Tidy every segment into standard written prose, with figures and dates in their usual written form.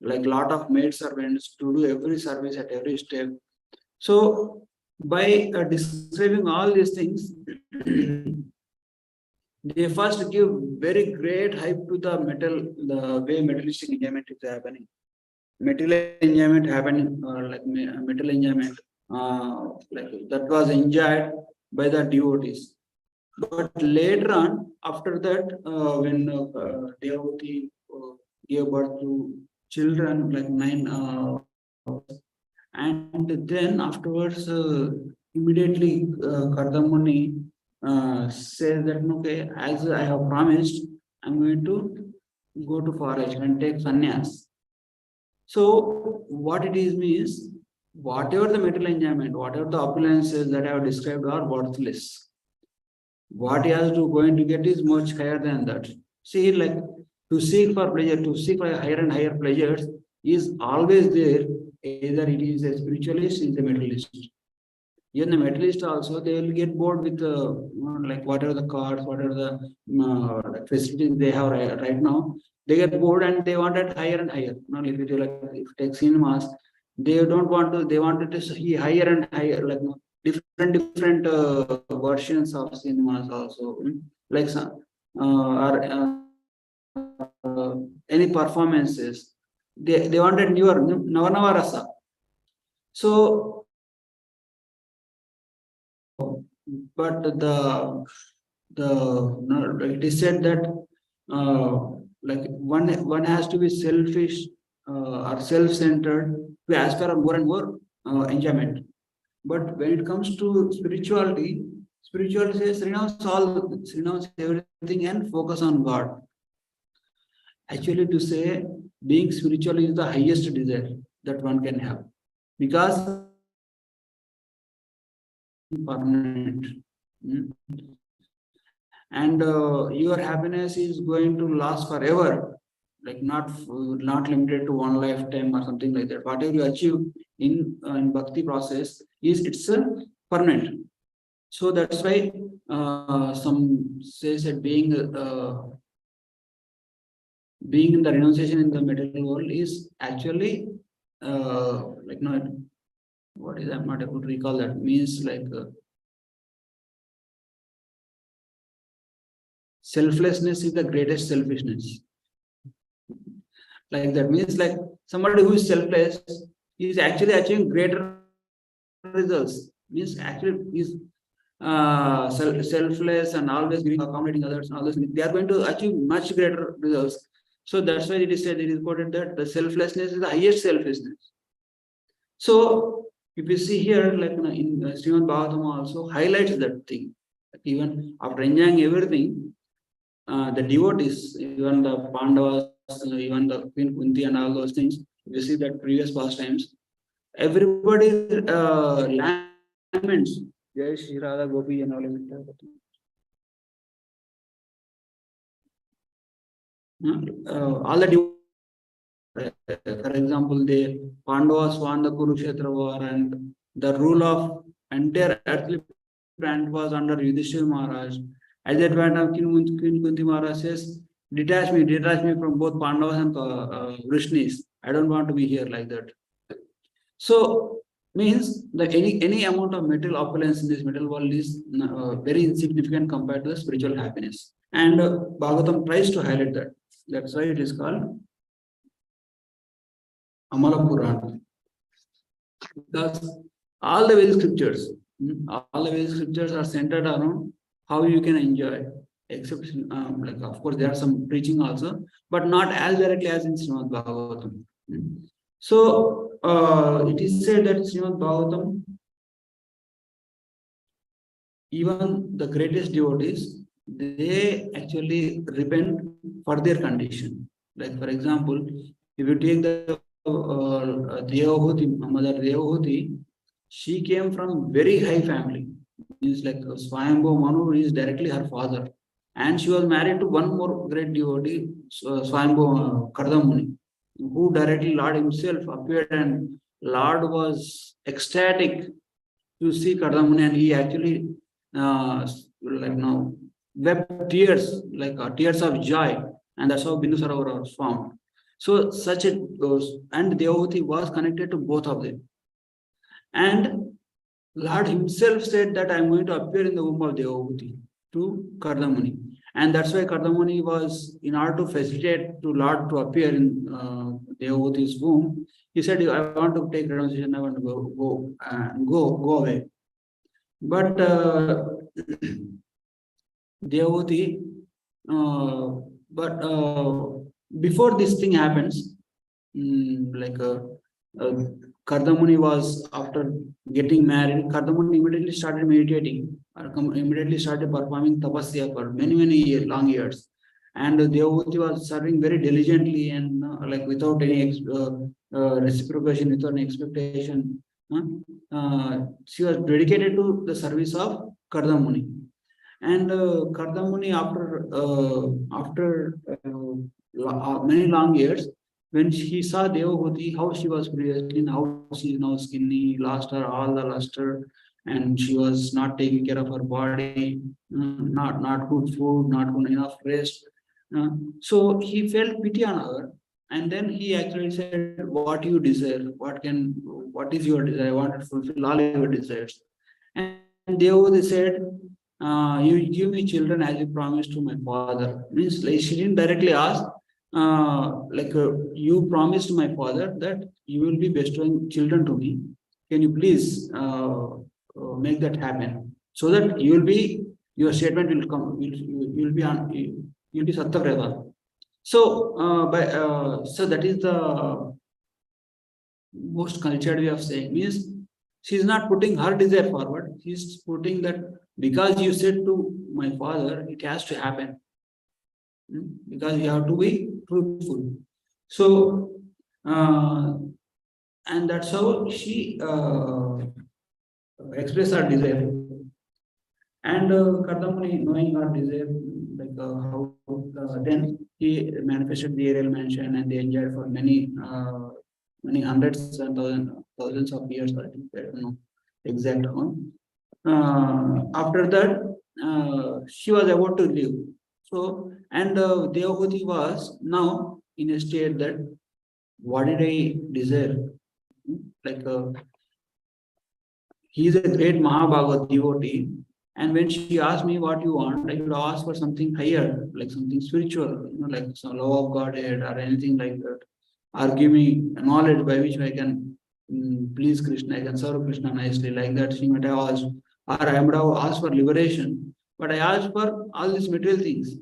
like lot of maid servants to do every service at every step. So by describing all these things, they first give very great hype to the way materialistic enjoyment is happening. Material enjoyment happening, material enjoyment, like that was enjoyed by the devotees. But later on, after that, when devotee gave birth to children like 9, and then afterwards, immediately Kardamuni says that okay, as I have promised, I'm going to go to forest and take sannyas. So what it is means, whatever the material enjoyment, whatever the opulences that I have described are worthless. What he has to going to get is much higher than that. See, like to seek for pleasure, to seek for higher and higher pleasures is always there. Either it is a spiritualist, is a materialist. Even the materialist also, they will get bored with like whatever the cars, whatever the facilities they have right now. They get bored and they want it higher and higher. Now, if you like, if you take cinemas, they don't want to. They wanted to see higher and higher, like different versions of cinemas also, like some or any performances. They wanted newer Navanava. So, but it is said that like one has to be selfish or self-centered to aspire more and more enjoyment. But when it comes to spirituality, spirituality says renounce everything and focus on God. Actually, to say being spiritual is the highest desire that one can have, because permanent. And your happiness is going to last forever, like not limited to one lifetime or something like that. Whatever you achieve in bhakti process it's permanent. So that's why some says that being in the renunciation in the material world is actually like not what is, I'm not able to recall that, means like selflessness is the greatest selfishness. Like that means like somebody who is selfless is actually achieving greater results. Means actually is selfless and always accommodating others and all those things. They are going to achieve much greater results. So that's why it is said, it is quoted that the selflessness is the highest selfishness. So if you see here, like in Srimad Bhagavatam also highlights that thing. Like even after enjoying everything, the devotees, even the Pandavas, even the Queen Kunti and all those things, we see that previous pastimes, everybody laments. Jai Shri Radha Gopi and all. All the devotees, for example, the Pandavas won the Kurukshetra war, and the rule of entire earthly planet was under Yudhishthira Maharaj. At that point of Queen Kunti Maharaj says, detach me from both Pandavas and Vrishnis. I don't want to be here like that. So means that any amount of material opulence in this material world is very insignificant compared to the spiritual happiness. And Bhagavatam tries to highlight that. That's why it is called Amala Purana. Because all the Vedic scriptures are centered around how you can enjoy, except like of course there are some preaching also, but not as directly as in Srimad Bhagavatam. So it is said that Srimad Bhagavatam, even the greatest devotees, they actually repent for their condition. Like for example, if you take the Devahuti, Mother Devahuti, she came from very high family. Means like Swayambhu Manu is directly her father, and she was married to one more great devotee, Swayambhu Kardamuni, who directly Lord himself appeared, and Lord was ecstatic to see Kardamuni, and he actually like now wept tears, like tears of joy, and that's how Bindu Sarovar was formed. So such a and Devahuti was connected to both of them. And Lord himself said that I am going to appear in the womb of Devahuti to Kardamuni. And that's why Kardamuni was, in order to facilitate to Lord to appear in Devahuti's womb, he said, I want to take renunciation, I want to go away. But Devahuti, but before this thing happens, like uh, Kardamuni was, after getting married, Kardamuni immediately started meditating, or immediately started performing tapasya for many long years. And Devahuti was serving very diligently and like without any reciprocation, without any expectation. She was dedicated to the service of Kardamuni. And Kardamuni, after many long years, when he saw Devahuti, how she was previously, and how she is now skinny, lost her all the luster, and she was not taking care of her body, not good food, not good enough rest. So he felt pity on her, and then he actually said, "What you desire? What is your desire? I want to fulfill all your desires." And Devahuti said, you give me children as you promised to my father. Means like she didn't directly ask, you promised my father that you will be bestowing children to me. Can you please make that happen so that you will be, your statement will come, you will be on, you will be Satyavrata. So so that is the most cultured way of saying, means she's not putting her desire forward, she's putting that because you said to my father, it has to happen. Because you have to be truthful. So and that's how she expressed her desire. And Kardamuni, knowing her desire, like how then he manifested the aerial mansion, and they enjoyed for many hundreds and thousands of years. I think I don't know exact amount. After that, she was about to leave. So, and Devahuti was now in a state that what did I desire? Like he is a great Mahabhagavad devotee. And when she asked me what you want, I would ask for something higher, like something spiritual, like some love of Godhead or anything like that. Or give me knowledge by which I can please Krishna, I can serve Krishna nicely, like that she might have asked. Or I would have asked for liberation. But I asked for all these material things,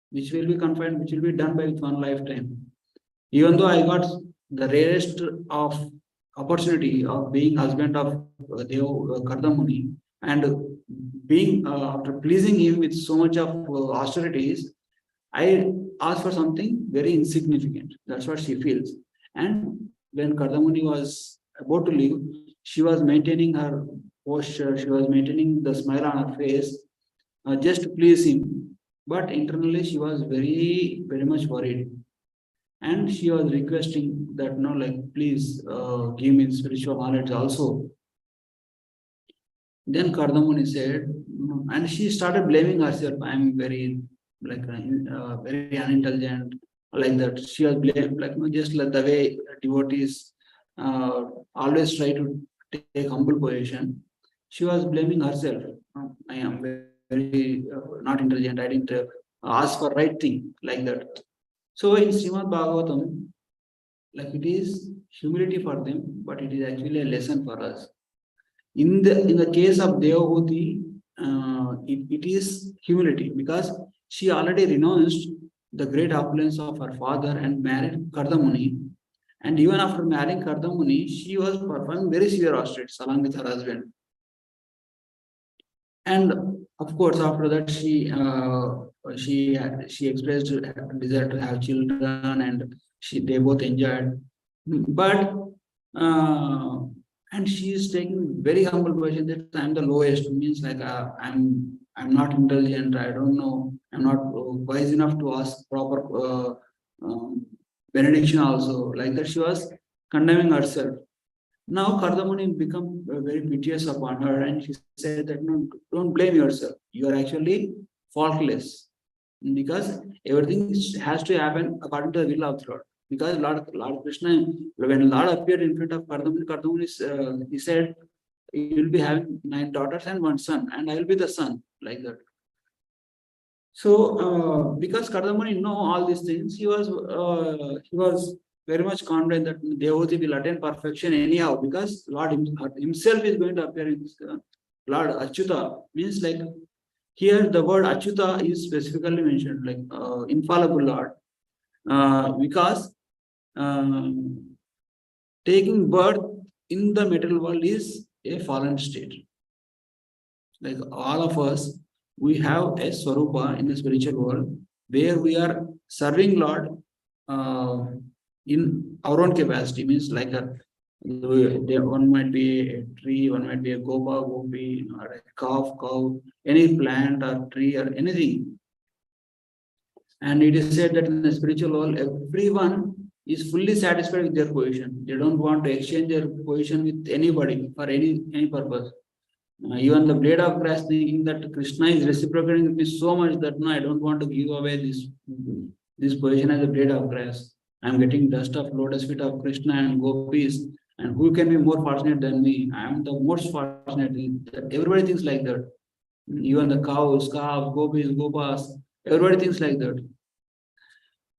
which will be confined, which will be done by one lifetime. Even though I got the rarest of opportunity of being husband of Kardamuni, and being after pleasing him with so much of austerities, I asked for something very insignificant. That's what she feels. And when Kardamuni was about to leave, she was maintaining her posture, she was maintaining the smile on her face, just to please him. But internally, she was very much worried. And she was requesting that, no, like, please give me spiritual knowledge also. Then Kardamuni said, and she started blaming herself. I'm very, like, very unintelligent, like that. She was blamed, like, just like the way devotees always try to take humble position. She was blaming herself. I am very not intelligent. I didn't ask for right thing, like that. So in Srimad Bhagavatam, like it is humility for them, but it is actually a lesson for us. In the case of Devahuti, it is humility because she already renounced the great opulence of her father and married Kardamuni. And even after marrying Kardamuni, she was performing very severe austerities along with her husband. And of course, after that, she expressed a desire to have children, and they both enjoyed. But uh, and she is taking very humble position that I'm the lowest. Means like I'm not intelligent. I don't know. I'm not wise enough to ask proper benediction. Also, like that, she was condemning herself. Now Kardamuni become very piteous upon her, and she said that no, don't blame yourself. You are actually faultless because everything has to happen according to the will of the Lord. because Lord Krishna, when Lord appeared in front of Kardamuni, he said, "You will be having 9 daughters and 1 son, and I will be the son," like that. So, because Kardamuni know all these things, he was very much confident that Devoti will attain perfection anyhow, because Lord himself is going to appear in this, Lord Achyuta means like here the word Achyuta is specifically mentioned, like infallible Lord, because um, taking birth in the material world is a fallen state. Like all of us, we have a swarupa in the spiritual world where we are serving Lord uh, in our own capacity. Means like one might be a tree, one might be a gopi, or a cow, any plant or tree or anything. And it is said that in the spiritual world, everyone is fully satisfied with their position. They don't want to exchange their position with anybody for any purpose. Even the blade of grass thinking that Krishna is reciprocating with me so much that no, I don't want to give away this position as a blade of grass. I'm getting dust of lotus feet of Krishna and gopis, and who can be more fortunate than me? I am the most fortunate. Everybody thinks like that. Even the cows, calves, gopis, gopas, everybody thinks like that.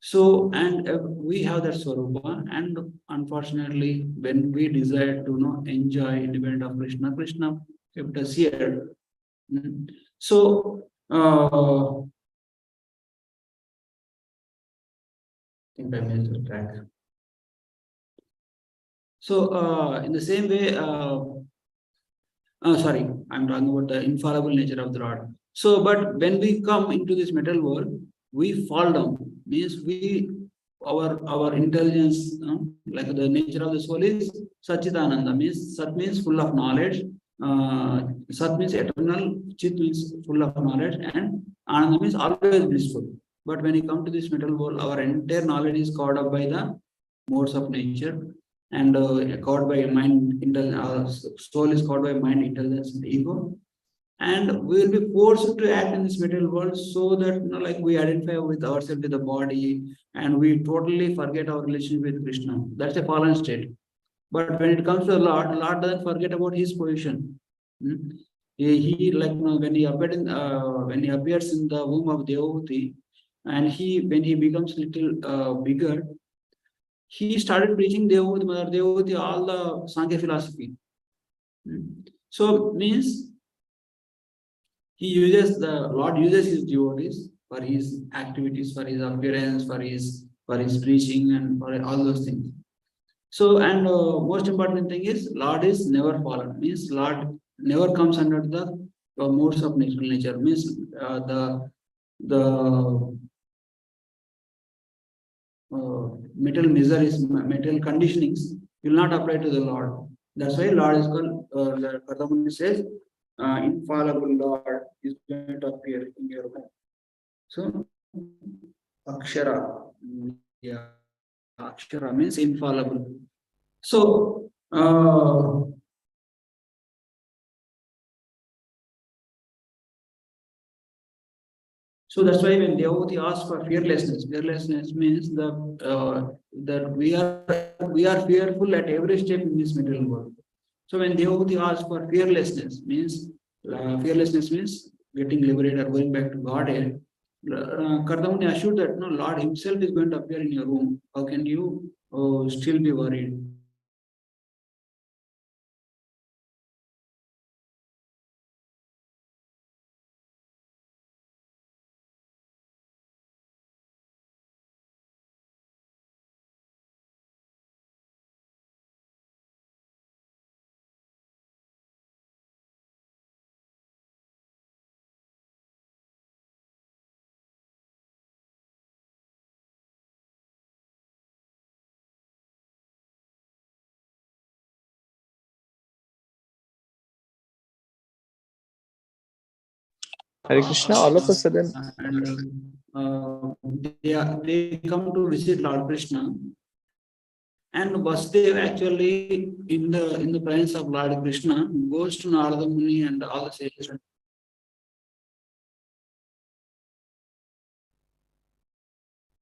So, and we have that swarupa, and unfortunately, when we desire to enjoy independent of Krishna kept us here. So, I think I missed the track. So, in the same way, sorry, I'm talking about the infallible nature of the Lord. So, but when we come into this material world, we fall down. Means our intelligence, like the nature of the soul is Satchitananda. Means Sat means full of knowledge. Sat means eternal. Chit means full of knowledge, and Ananda means always blissful. But when you come to this material world, our entire knowledge is caught up by the modes of nature, and caught by mind, soul is caught by mind, intelligence, and ego, and we will be forced to act in this material world, so that like we identify with ourselves with the body, and we totally forget our relationship with Krishna. That's a fallen state. But when it comes to the Lord doesn't forget about his position. Hmm? He like when he appears in the womb of Devavati, and when he becomes little bigger, he started preaching Devavati, Mother Devavati, all the Sankhya philosophy. So means Lord uses his devotees for his activities, for his appearance, for his preaching, and for all those things. So, and most important thing is Lord is never fallen. Means Lord never comes under the modes of natural nature. Means the material miseries, material conditionings will not apply to the Lord. That's why Lord is called, Kardamuni says, infallible Lord is going to appear in your home. So, Akshara, yeah, Akshara means infallible. So, so that's why when Devoti asks for fearlessness means that we are fearful at every step in this material world. So when Devoti asks for fearlessness means getting liberated or going back to Godhead. Kardamuni assured that no, Lord Himself is going to appear in your room. How can you still be worried? Hare Krishna, all of a sudden, And they come to visit Lord Krishna, and Vasudev actually in the presence of Lord Krishna goes to Narada Muni and all the sages.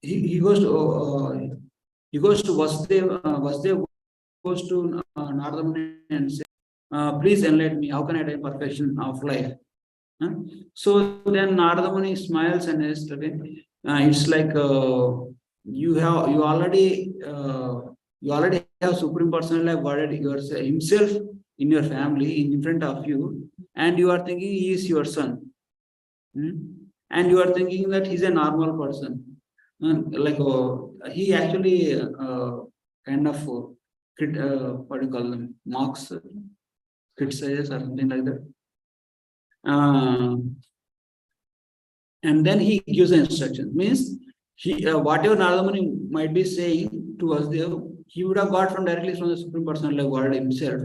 He goes to He goes to Vasudeva goes to Nardamuni and says, please enlighten me, how can I attain perfection of life? So then Nardamuni smiles and says, okay, it's like you already have Supreme Personality Godhead himself in your family, in front of you, and you are thinking he is your son. And you are thinking that he's a normal person. He actually kind of what do you call them, mocks, criticizes or something like that. And then he gives the instructions. Means he whatever Nardamuni might be saying to us there, he would have got from directly from the Supreme Personality of God himself.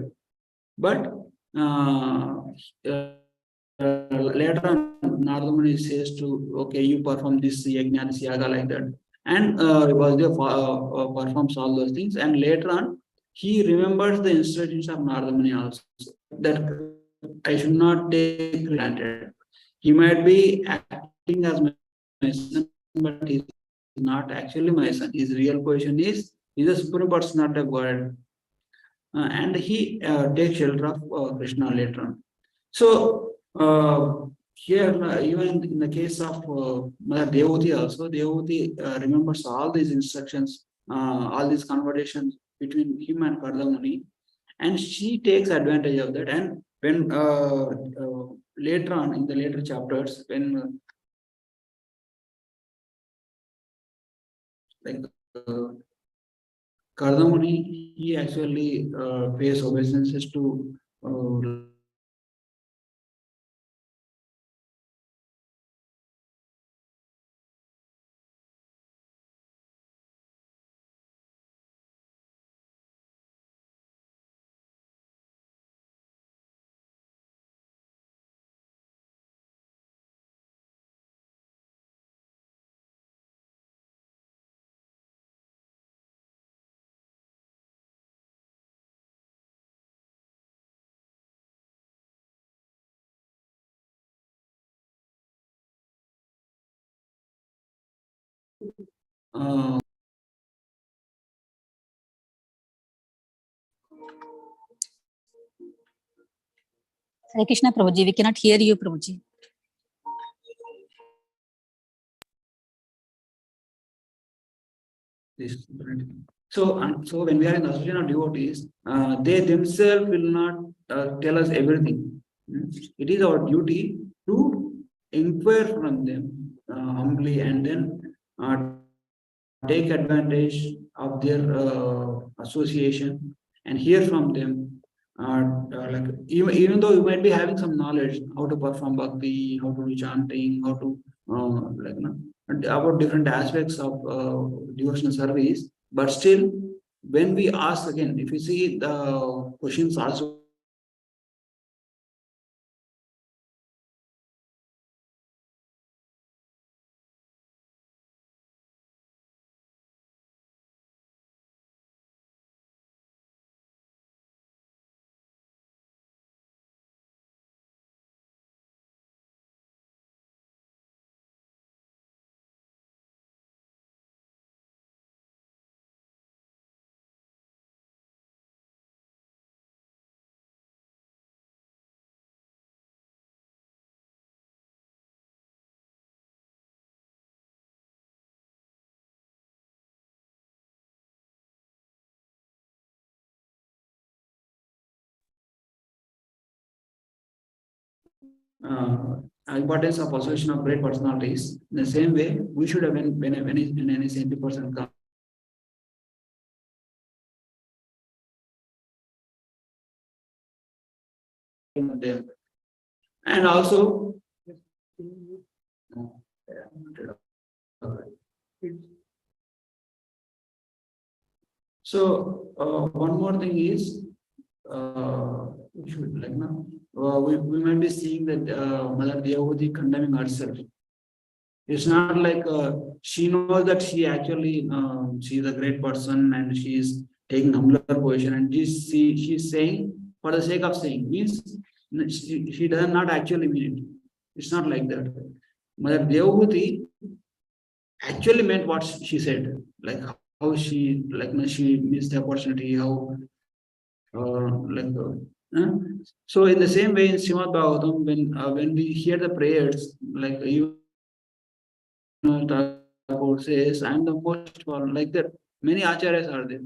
But later on, Nardamuni says to, okay, you perform this yajna, this yaga like that. And Vasudeva performs all those things. And later on, he remembers the instructions of Nardamuni also. That I should not take granted. He might be acting as my son, but he's not actually my son. His real position is he's a Supreme Personality of God. And he takes shelter of Krishna later on. So here, even in the case of Mother Devoti also, Devoti remembers all these instructions, all these conversations between him and Kardamuni, and she takes advantage of that. And when later on in the later chapters, when like Kardamuni, he actually pays obeisances to uh, Hare Krishna, Prabhuji. We cannot hear you, Prabhuji. So when we are in the association of devotees, they themselves will not tell us everything. It is our duty to inquire from them humbly and then take advantage of their association and hear from them. Like even though you might be having some knowledge how to perform bhakti, how to do chanting, how to about different aspects of devotional service, but still, when we ask again, if you see the questions also importance of association of great personalities. In the same way, we should have when any saintly person comes them. And also, so one more thing is we should like now we might be seeing that Mother Devoti condemning herself. It's not like she knows that she actually she is a great person and she is taking humbler position, and she's saying for the sake of saying, means she does not actually mean it. It's not like that. Mother Devoti actually meant what she said. Like how she she missed the opportunity, how like so in the same way in Srimad Bhagavatam, when we hear the prayers, like you know, Thakur says, "I am the most fallen." Like that, many acharyas are there.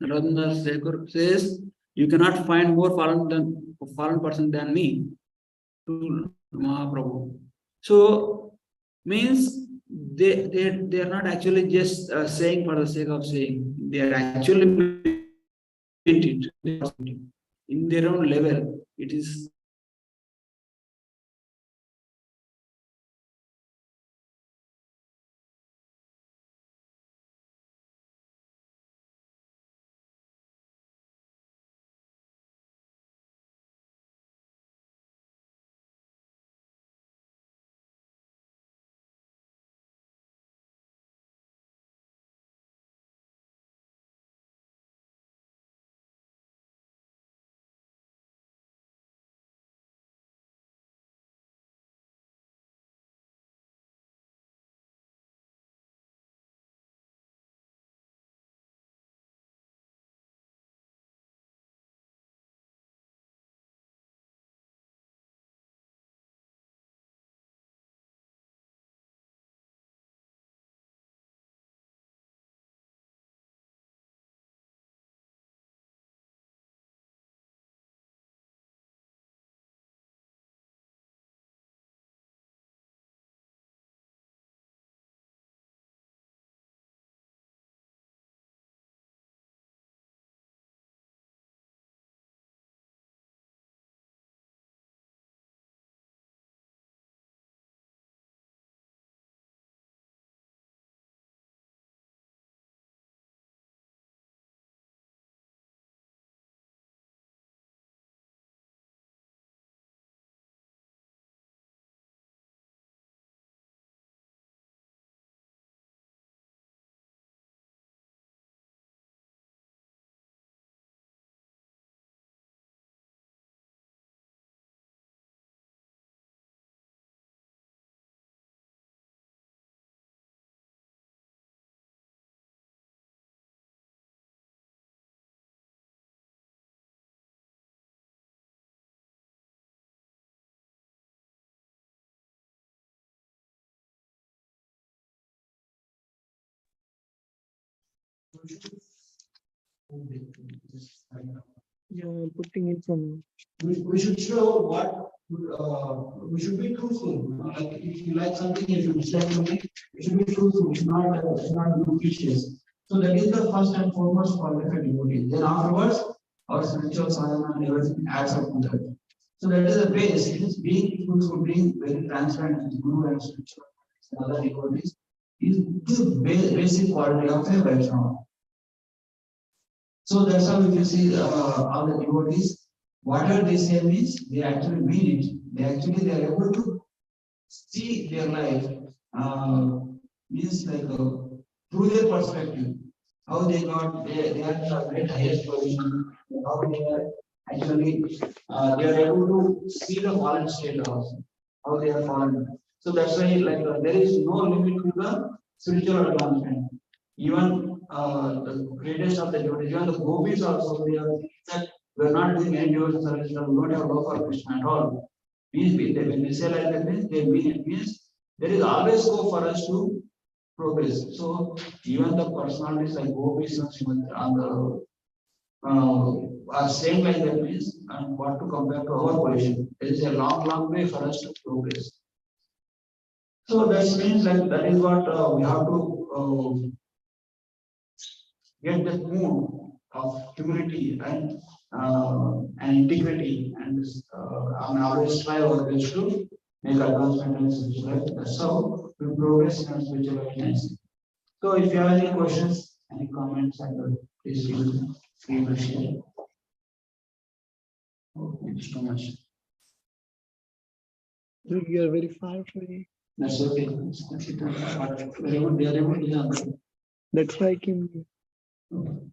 Radhanath Thakur says, "You cannot find more fallen person than me." To Mahaprabhu. So means they are not actually just saying for the sake of saying. They are actually meant it in their own level. It is Yeah, I'm putting in some. we should show what we should be truthful. Like if you like something, you should say something. You should be truthful. Not fictitious. So that is the first and foremost qualified devotee. Then afterwards, our spiritual sadhana and everything adds up to that. So that is the base. It is being truthful, being very transparent with Guru and spiritual and other devotees is the basic quality of a Vaishnava. So that's how if you see all the devotees, whatever they say means they actually mean it. They are able to see their life means through their perspective, how they are in the great highest position, how they are actually they are able to see the fallen state also, how they are fallen. So that's why there is no limit to the spiritual advancement. Even the greatest of the devotees, even the gopis also, they are that we are not doing any devotional service, we don't have love for Krishna at all. When they say like that means they mean it means there is always scope for us to progress. So even the personalities like gopis and the are saying like that means and what to compare to our position. There is a long way for us to progress. So that means that is what we have to get that mood of humility and integrity and always try our best to make advancement in spiritual life. That's how we progress in our spiritual life. So if you have any questions, any comments, I will please feel free to share. Oh, thank you so much. You are very far from me. That's okay. That's it. Very good. They are able to do That's why I came here. that.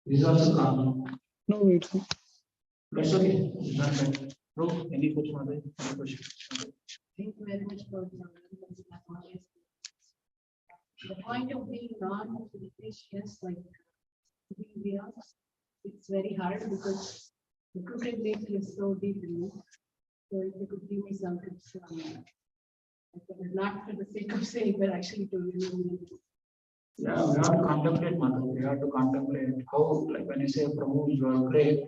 This is also common. No, it's That's okay. It's not bad. Bro, any question? Any question? Thank you very much for The point of being non-religious, like we are, it's very hard because the crooked nature is so deep in me. So if you could give me some tips, not for the sake of saying, but actually to really. Yeah, we have to contemplate, Mother. We have to contemplate how, like when you say, Prabhu, you are great,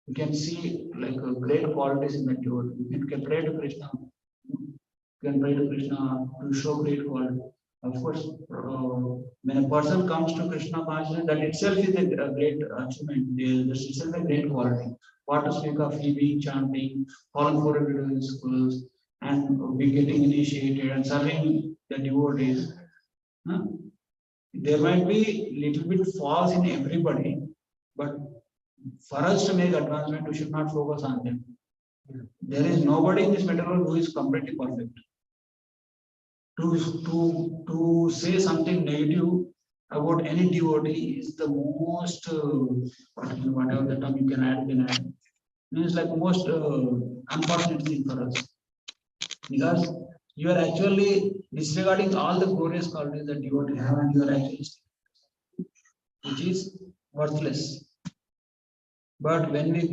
you can see like great qualities in the devotee. You can pray to Krishna. You can pray to Krishna to show great quality. Of course, when a person comes to Krishna consciousness, that itself is a great achievement. This itself a great quality. What to speak of he being chanting, all four schools, and be getting initiated and serving the devotees. Huh? There might be little bit falls in everybody, but for us to make advancement, we should not focus on them. There is nobody in this material who is completely perfect. To say something negative about any devotee is the most whatever the term you can add, means like most unfortunate thing for us, because you are actually disregarding all the glorious qualities that devotee have, and you are actually, which is worthless. But when we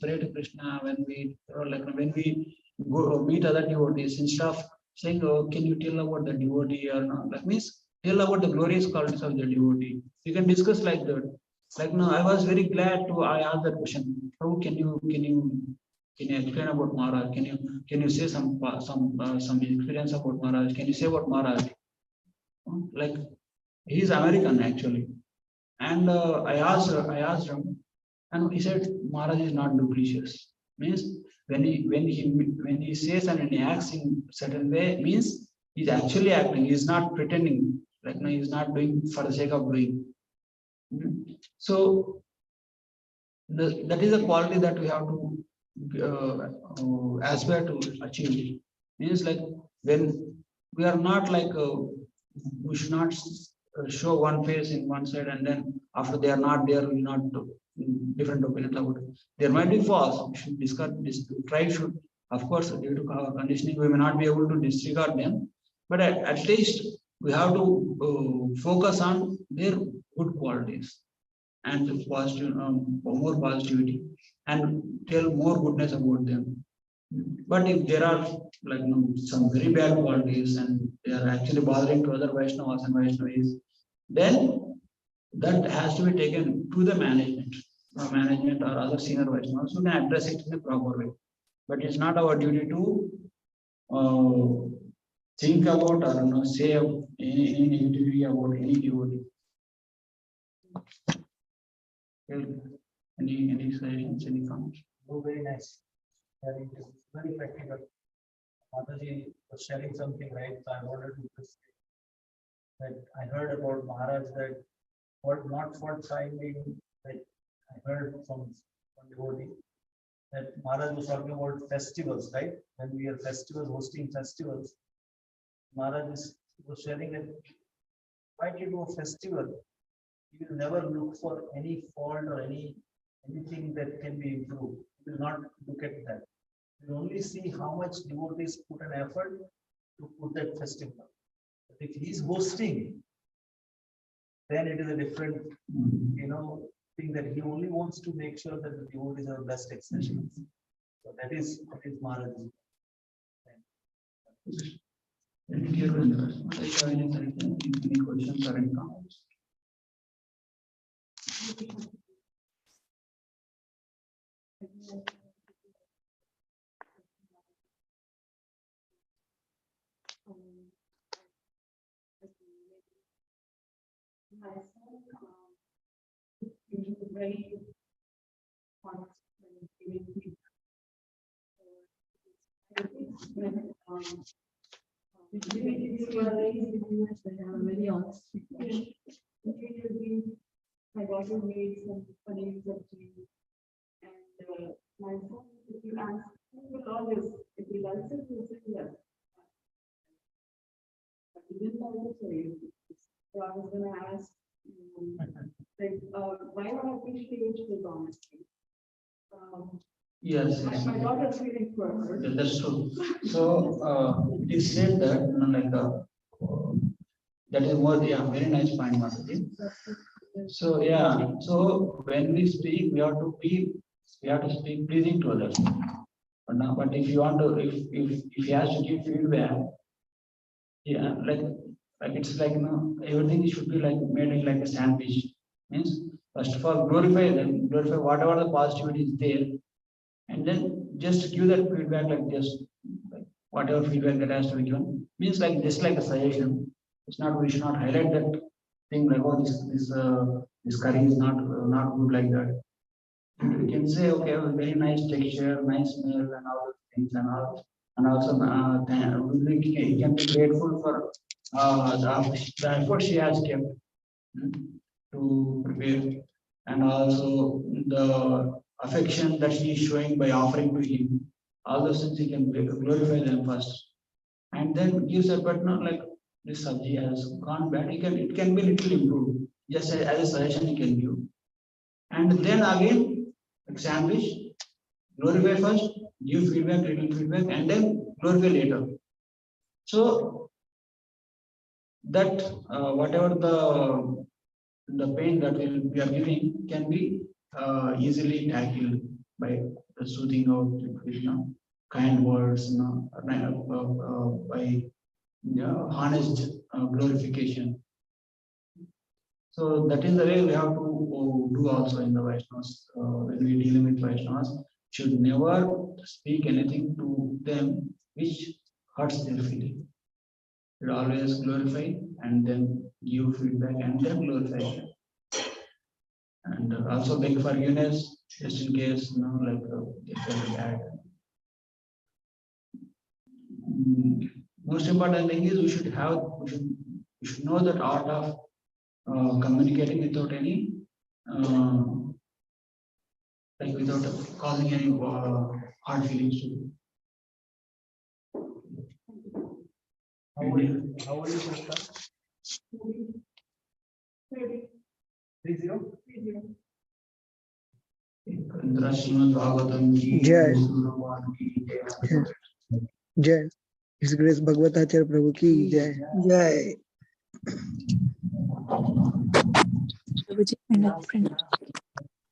pray to Krishna, when we when we go meet other devotees, instead of saying, "Oh, can you tell about the devotee or not?" That means tell about the glorious qualities of the devotee. You can discuss like that. Like no, I was very glad to I asked that question. How can you explain about Maharaj? Can you say some experience about Maharaj? Can you say about Maharaj? Like he is American actually, and I asked him. And he said, Maharaj is not duplicitous. Means when he says and when he acts in certain way, means he's actually acting. He's not pretending. Like no, he's not doing for the sake of doing. So that is a quality that we have to aspire to achieve. Means like when we are not like we should not show one face in one side, and then after they are not there, we will not do different opinions about it. There might be false. We should discuss this. Try should, of course, due to our conditioning, we may not be able to disregard them, but at least we have to focus on their good qualities and positive, more positivity, and tell more goodness about them. But if there are like some very bad qualities and they are actually bothering to other Vaishnavas and Vaishnavis, then that has to be taken to the management or other senior Vaishnavas who can address it in a proper way. But it's not our duty to think about or say any negativity about any devotee. Any suggestions, any comments? Oh, very nice. Very practical. Mataji was sharing something, right? So I wanted to just say that I heard about Maharaj that not for finding that I heard from devotee that Maharaj was talking about festivals, right? When we are hosting festivals, Maharaj was sharing that why do you do a festival? You will never look for any fault or anything that can be improved. You will not look at that. You will only see how much devotees put an effort to put that festival. But if he is hosting, then it is a different, thing that he only wants to make sure that the devotees are best expressions. So that is Maharaj. Any questions or any comments? Very very honest. My daughter made some paneer sabji, and my son, if you ask, he will always, if he likes it, he'll say yes. But he didn't like it, so I was going to ask, like, why not appreciate his honesty? Yes. My daughter's feeling for her. That's true. So it is said that That is more, yeah, very nice point, Mataji. So yeah, so when we speak, we have to speak pleasing to others. But if you want to, if he has to give feedback, yeah, like it's like, everything should be like made in like a sandwich. Means first of all glorify them, glorify whatever the positivity is there, and then just give that feedback like this, like whatever feedback that has to be given. Means like just like a suggestion. It's not, we should not highlight that thing like, oh, this curry is not good like that. You can say, okay, very nice texture, nice smell, and all those things, and also he can be grateful for the effort she has kept, to prepare, and also the affection that she is showing by offering to him. All those things he can glorify them first, and then gives a, but not like this sabji has gone bad. It can be little improved. Just as a suggestion he can give, and then again like sandwich, glorify first, give feedback, little feedback, and then glorify later. So that whatever the pain that we are giving can be easily tackled by the soothing out with, kind words, by honest glorification. So that is the way we have to do also in the Vaishnavas. When we dealing with Vaishnavas, should never speak anything to them which hurts their feeling. Should always glorify and then give feedback and then glorify. And also beg forgiveness just in case, like they feel bad. Most important thing is we should know that art of communicating without any like without causing any hard feelings to you. How old is your son? 30? Srimad Bhagavatam ki Jai. Bhagwan ki jai. Jai. His Grace Bhagwad Acharya Prabhu ki Jai. Jai. Prabhuji, pranam.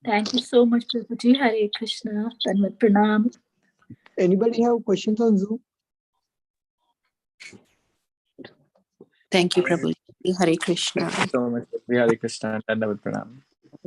Thank you so much, Prabhuji. Hare Krishna. Tanvat pranam. Anybody have questions on Zoom? Thank you, Prabhu. Hare Krishna. So much. Hare Krishna and Dandavat Pranam.